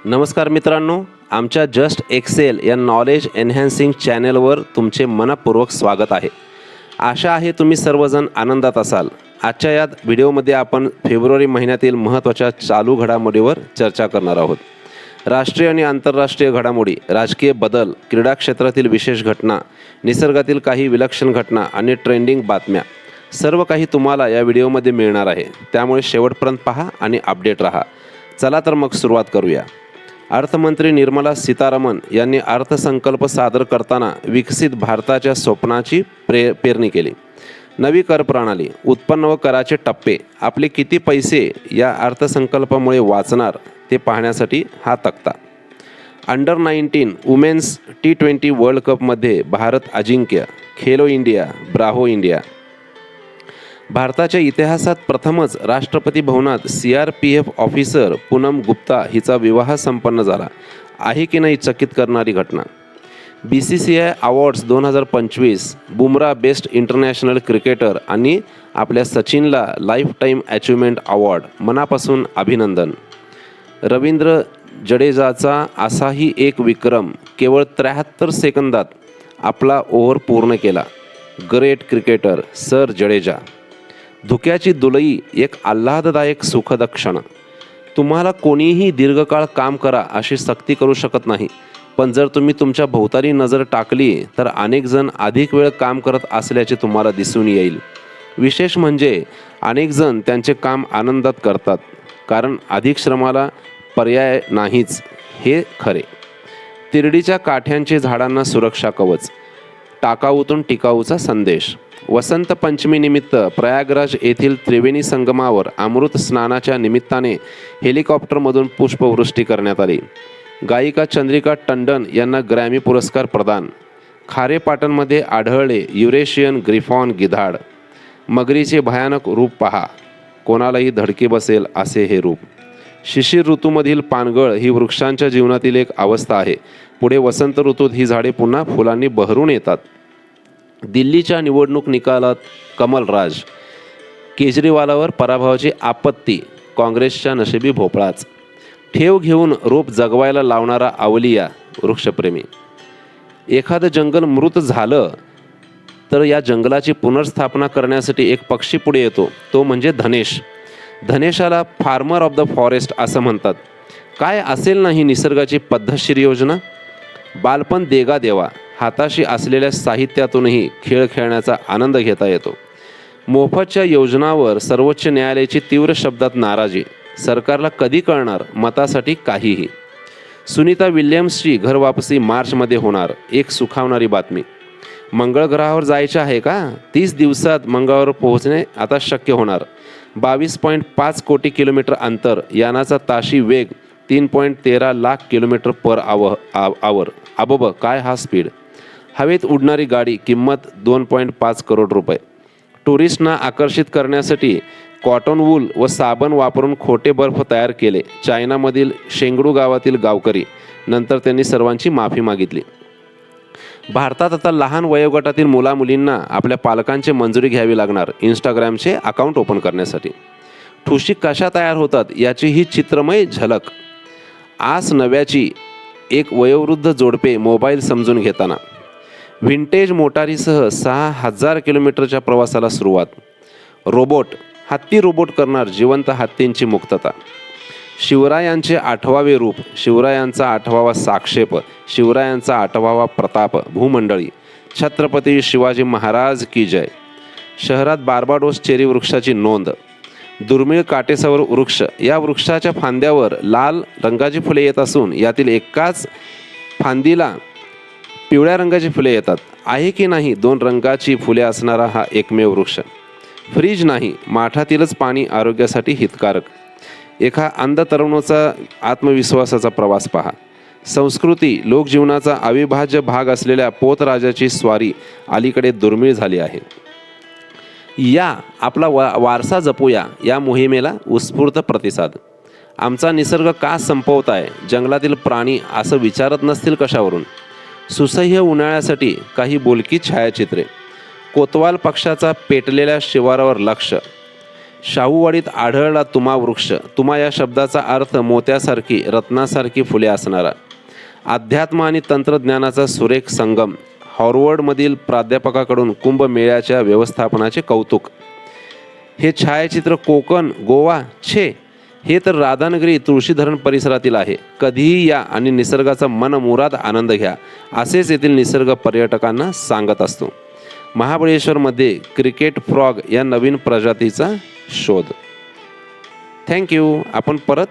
नमस्कार मित्रांनो, आमच्या जस्ट एक्सेल या नॉलेज एन्हान्सिंग चॅनलवर तुमचे मनपूर्वक स्वागत आहे. आशा आहे तुम्ही सर्वजण आनंदात असाल. आजच्या या व्हिडिओमध्ये आपण फेब्रुवारी महिन्यातील महत्त्वाच्या चालू घडामोडीवर चर्चा करणार आहोत. राष्ट्रीय आणि आंतरराष्ट्रीय घडामोडी, राजकीय बदल, क्रीडा क्षेत्रातील विशेष घटना, निसर्गातील काही विलक्षण घटना आणि ट्रेंडिंग बातम्या सर्व काही तुम्हाला या व्हिडिओमध्ये मिळणार आहे. त्यामुळे शेवटपर्यंत पहा आणि अपडेट रहा. चला तर मग सुरुवात करूया. अर्थमंत्री निर्मला सीतारामन यांनी अर्थसंकल्प सादर करताना विकसित भारताच्या स्वप्नाची पेरणी केली. नवी कर प्रणाली, उत्पन्न व कराचे टप्पे, आपले किती पैसे या अर्थसंकल्पामुळे वाचणार ते पाहण्यासाठी हा तक्ता. अंडर 19 वुमेन्स T20 वर्ल्ड कपमध्ये भारत अजिंक्य. Khelo India, bravo India. भारताच्या इतिहासात प्रथमच राष्ट्रपती भवनात CRPF ऑफिसर पूनम गुप्ता हिचा विवाह संपन्न झाला. आहे की नाही चकित करणारी घटना. BCCI awards 2025, Bumrah best international cricketer आणि आपल्या सचिनला लाईफ टाईम अचिव्हमेंट अवॉर्ड. मनापासून अभिनंदन. रवींद्र जडेजाचा असाही एक विक्रम, केवळ 73 सेकंदात आपला ओव्हर पूर्ण केला. Great cricketer sir Jadeja. धुक्याची दुलई, एक आल्हाददायक सुखद क्षण. तुम्हाला कोणीही दीर्घकाळ काम करा अशी सक्ती करू शकत नाही, पण जर तुम्ही तुमच्या भोवताली नजर टाकली तर अनेक जण अधिक वेळ काम करत असल्याचे तुम्हाला दिसून येईल. विशेष म्हणजे अनेक जण त्यांचे काम आनंदात करतात, कारण अधिक श्रमाला पर्याय नाहीच हे खरे. तिरडीच्या काठ्यांचे झाडांना सुरक्षा कवच, टाकाऊतून टिकाऊचा संदेश. वसंत पंचमीनिमित्त प्रयागराज येथील त्रिवेणी संगमावर अमृत स्नानाच्या निमित्ताने हेलिकॉप्टरमधून पुष्पवृष्टी करण्यात आली. गायिका चंद्रिका टंडन यांना ग्रॅमी पुरस्कार प्रदान. खारेपाटणमध्ये आढळले युरेशियन ग्रिफॉन गिधाड. मगरीचे भयानक रूप पहा, कोणालाही धडकी बसेल असे हे रूप. शिशिर ऋतूमधील पानगळ ही वृक्षांच्या जीवनातील एक अवस्था आहे. पुढे वसंत ऋतूत ही झाडे पुन्हा फुलांनी बहरून येतात. दिल्लीच्या निवडणूक निकालात कमलराज. केजरीवालावर पराभवाची आपत्ती, काँग्रेसच्या नशिबी भोपळाच. ठेव घेऊन रोप जगवायला लावणारा अवलिया, वृक्षप्रेमी. एखादं जंगल मृत झालं तर या जंगलाची पुनर्स्थापना करण्यासाठी एक पक्षी पुढे येतो, तो म्हणजे धनेश. धनेशाला फार्मर ऑफ द फॉरेस्ट असं म्हणतात. काय असेल नाही निसर्गाची पद्धतशीर योजना. बालपण देगा देवा, हाताशी असलेल्या साहित्यातूनही खेळ खेळण्याचा आनंद घेता येतो. मोफतच्या योजनावर सर्वोच्च न्यायालयाची तीव्र शब्दात नाराजी. सरकारला कधी कळणार मतासाठी काहीही. सुनीता विल्यम्सची घरवापसी मार्चमध्ये होणार, एक सुखावणारी बातमी. मंगळ ग्रहावर जायचे आहे का? 30 दिवसात मंगळावर पोहोचणे आता शक्य होणार. 22.5 कोटी किलोमीटर अंतर, यानाचा ताशी वेग 3.13 लाख किलोमीटर पर आवर. अबब, काय हा स्पीड. हवेत उडणारी गाडी, किंमत 2.5 करोड रुपये. टुरिस्टना आकर्षित करण्यासाठी कॉटन वूल व साबण वापरून खोटे बर्फ तयार केले. चायनामधील शेंगडू गावातील गावकरी. नंतर त्यांनी सर्वांची माफी मागितली. भारतात आता लहान वयोगटातील मुलामुलींना आपल्या पालकांची मंजुरी घ्यावी लागणार इंस्टाग्रामचे अकाउंट ओपन करण्यासाठी. ठुशी कशा तयार होतात याची ही चित्रमय झलक. आस नव्याची, एक वयोवृद्ध जोडपे मोबाईल समजून घेताना. व्हिंटेज मोटारीसह 6000 किलोमीटरच्या प्रवासाला सुरुवात. रोबोट, हत्ती रोबोट करणार जिवंत हत्तींची मुक्तता. शिवरायांचे 8वावे रूप, शिवरायांचा 8वावा साक्षेप, शिवरायांचा 8वावा प्रताप. भूमंडळी, छत्रपती शिवाजी महाराज की जय. शहरात बार्बाडोस चेरी वृक्षाची नोंद. दुर्मिळ काटेसावर वृक्ष, या वृक्षाच्या फांद्यावर लाल रंगाची फुले येत असून यातील एकाच फांदीला पिवळ्या रंगाची फुले येतात. आहे की नाही 2 रंगाची फुले असणारा हा एकमेव वृक्ष. फ्रीज नाही, माठातीलच पाणी आरोग्यासाठी हितकारक. एका अंध तरुणाचा आत्मविश्वासाचा प्रवास पहा. संस्कृती, लोकजीवनाचा अविभाज्य भाग असलेल्या पोतराजाची स्वारी अलीकडे दुर्मिळ झाली आहे. या आपला वारसा जपूया या मोहिमेला उत्स्फूर्त प्रतिसाद. आमचा निसर्ग का संपवताय, जंगलातील प्राणी असं विचारत नसतील कशावरून. सुसह्य उन्हाळ्यासाठी काही बोलकी छायाचित्रे. कोतवाल पक्षाचा पेटलेल्या शिवारावर लक्ष. शाहूवाडीत आढळला तुमा वृक्ष. तुमा या शब्दाचा अर्थ मोत्यासारखी, रत्नासारखी फुले असणारा. अध्यात्म आणि तंत्रज्ञानाचा सुरेख संगम. हॉर्वर्डमधील प्राध्यापकाकडून कुंभमेळ्याच्या व्यवस्थापनाचे कौतुक. हे छायाचित्र कोकण, गोवा, छे, हे तर राधानगरी तुळशीधरण परिसरातील आहे. कधीही या आणि निसर्गाचा मनमुराद आनंद घ्या, असेच येथील निसर्ग पर्यटकांना सांगत असतो. महाबळेश्वरमध्ये क्रिकेट फ्रॉग या नवीन प्रजातीचा शोध. थँक्यू. आपण परत